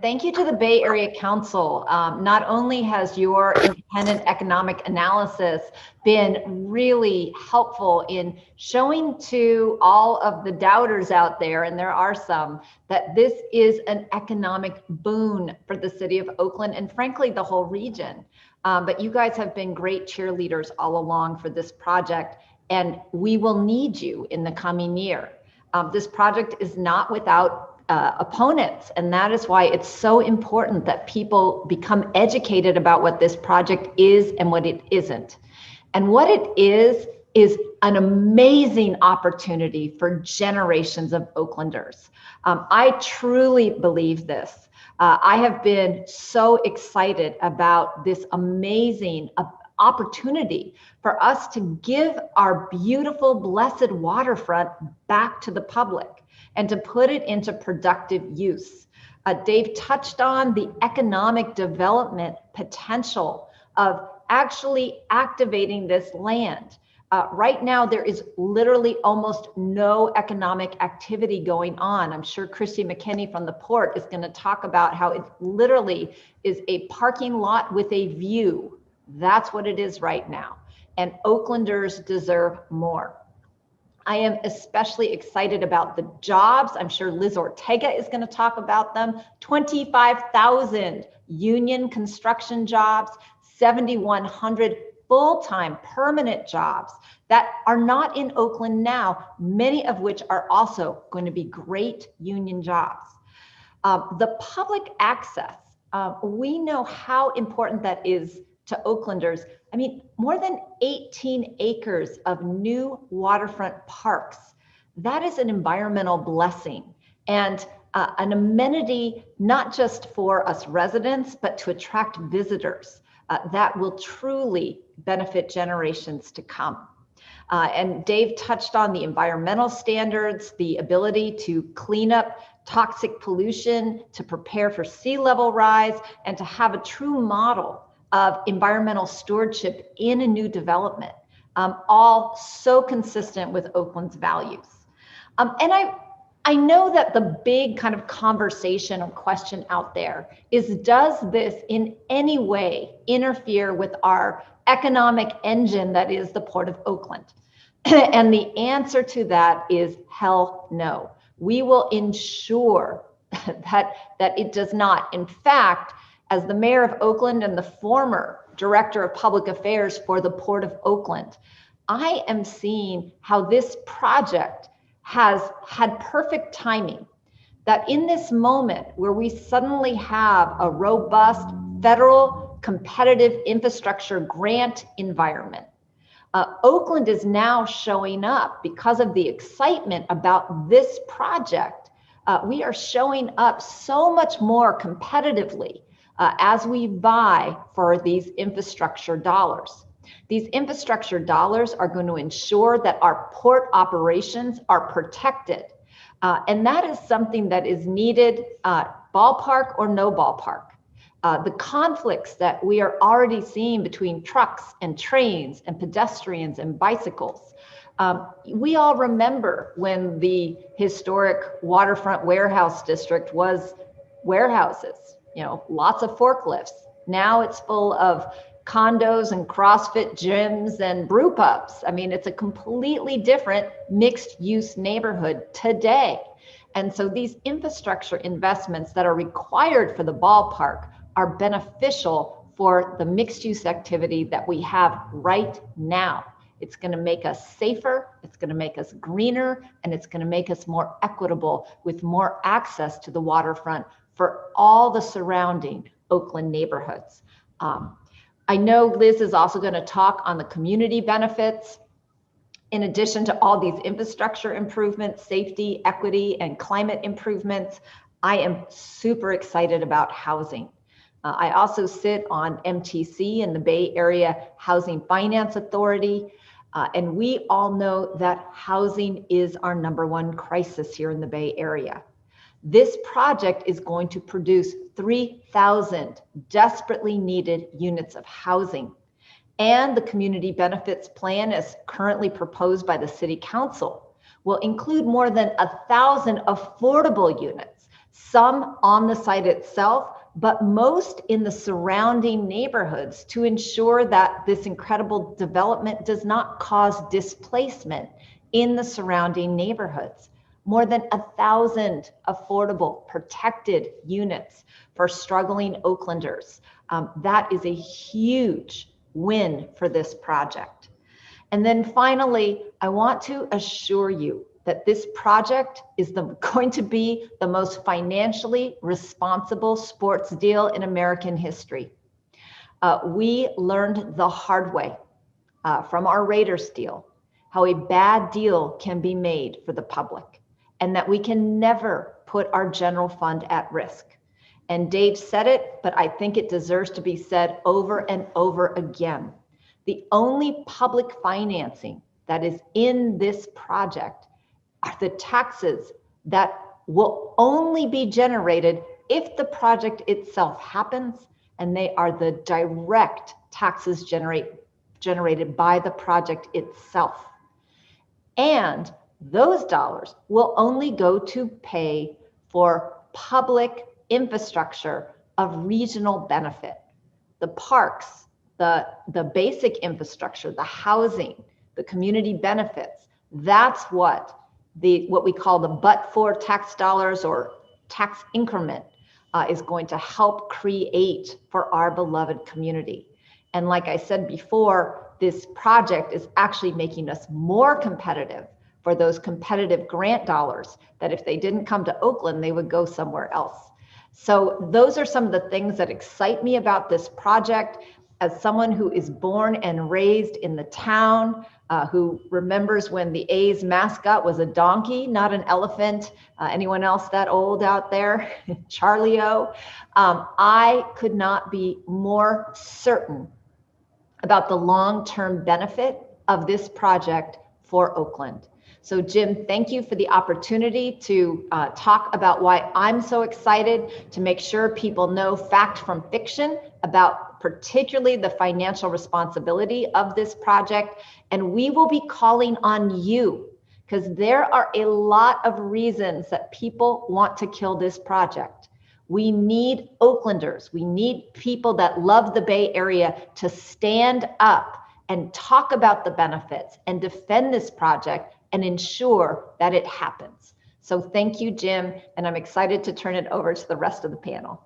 Thank you to the Bay Area Council. Not only has your independent economic analysis been really helpful in showing to all of the doubters out there, and there are some, that this is an economic boon for the city of Oakland and frankly, the whole region. But you guys have been great cheerleaders all along for this project, and we will need you in the coming year. This project is not without opponents, and that is why it's so important that people become educated about what this project is and what it isn't. And what it is an amazing opportunity for generations of Oaklanders. I truly believe this. I have been so excited about this amazing opportunity for us to give our beautiful, blessed waterfront back to the public and to put it into productive use. Dave touched on the economic development potential of actually activating this land. Right now, there is literally almost no economic activity going on. I'm sure Kristi McKenney from the port is going to talk about how it literally is a parking lot with a view. That's what it is right now. And Oaklanders deserve more. I am especially excited about the jobs. I'm sure Liz Ortega is going to talk about them. 25,000 union construction jobs, 7,100 full-time permanent jobs that are not in Oakland now, many of which are also going to be great union jobs. The public access, we know how important that is to Oaklanders. I mean, more than 18 acres of new waterfront parks. That is an environmental blessing and an amenity, not just for us residents, but to attract visitors that will truly benefit generations to come. And Dave touched on the environmental standards, the ability to clean up toxic pollution, to prepare for sea level rise, and to have a true model of environmental stewardship in a new development, all so consistent with Oakland's values. And I know that the big kind of conversation or question out there is, does this in any way interfere with our economic engine that is the Port of Oakland? And the answer to that is hell no. We will ensure that it does not. In fact, as the mayor of Oakland and the former director of public affairs for the Port of Oakland, I am seeing how this project has had perfect timing. That in this moment where we suddenly have a robust federal competitive infrastructure grant environment, Oakland is now showing up because of the excitement about this project. We are showing up so much more competitively as we vie for these infrastructure dollars. These infrastructure dollars are going to ensure that our port operations are protected. And that is something that is needed, ballpark or no ballpark. The conflicts that we are already seeing between trucks and trains and pedestrians and bicycles. We all remember when the historic waterfront warehouse district was warehouses. You know, lots of forklifts. Now it's full of condos and CrossFit gyms and brew pubs. I mean, it's a completely different mixed use neighborhood today. And so these infrastructure investments that are required for the ballpark are beneficial for the mixed use activity that we have right now. It's going to make us safer, it's going to make us greener, and it's going to make us more equitable with more access to the waterfront for all the surrounding Oakland neighborhoods. I know Liz is also going to talk on the community benefits. In addition to all these infrastructure improvements, safety, equity, and climate improvements, I am super excited about housing. I also sit on MTC and the Bay Area Housing Finance Authority. And we all know that housing is our #1 crisis here in the Bay Area. This project is going to produce 3,000 desperately needed units of housing. And the community benefits plan, as currently proposed by the City Council, will include more than 1,000 affordable units, some on the site itself, but most in the surrounding neighborhoods to ensure that this incredible development does not cause displacement in the surrounding neighborhoods. More than 1,000 affordable, protected units for struggling Oaklanders. That is a huge win for this project. And then finally, I want to assure you that this project is going to be the most financially responsible sports deal in American history. We learned the hard way from our Raiders deal, how a bad deal can be made for the public, and that we can never put our general fund at risk. And Dave said it, but I think it deserves to be said over and over again. The only public financing that is in this project are the taxes that will only be generated if the project itself happens, and they are the direct taxes generated by the project itself. And those dollars will only go to pay for public infrastructure of regional benefit. The parks, the basic infrastructure, the housing, the community benefits. That's what we call the but-for tax dollars or tax increment is going to help create for our beloved community. And like I said before, this project is actually making us more competitive for those competitive grant dollars that if they didn't come to Oakland, they would go somewhere else. So those are some of the things that excite me about this project. As someone who is born and raised in the town, who remembers when the A's mascot was a donkey, not an elephant. Anyone else that old out there? Charlie O. I could not be more certain about the long-term benefit of this project for Oakland. So Jim, thank you for the opportunity to talk about why I'm so excited to make sure people know fact from fiction about particularly the financial responsibility of this project. And we will be calling on you because there are a lot of reasons that people want to kill this project. We need Oaklanders, we need people that love the Bay Area to stand up and talk about the benefits and defend this project and ensure that it happens. So thank you, Jim, and I'm excited to turn it over to the rest of the panel.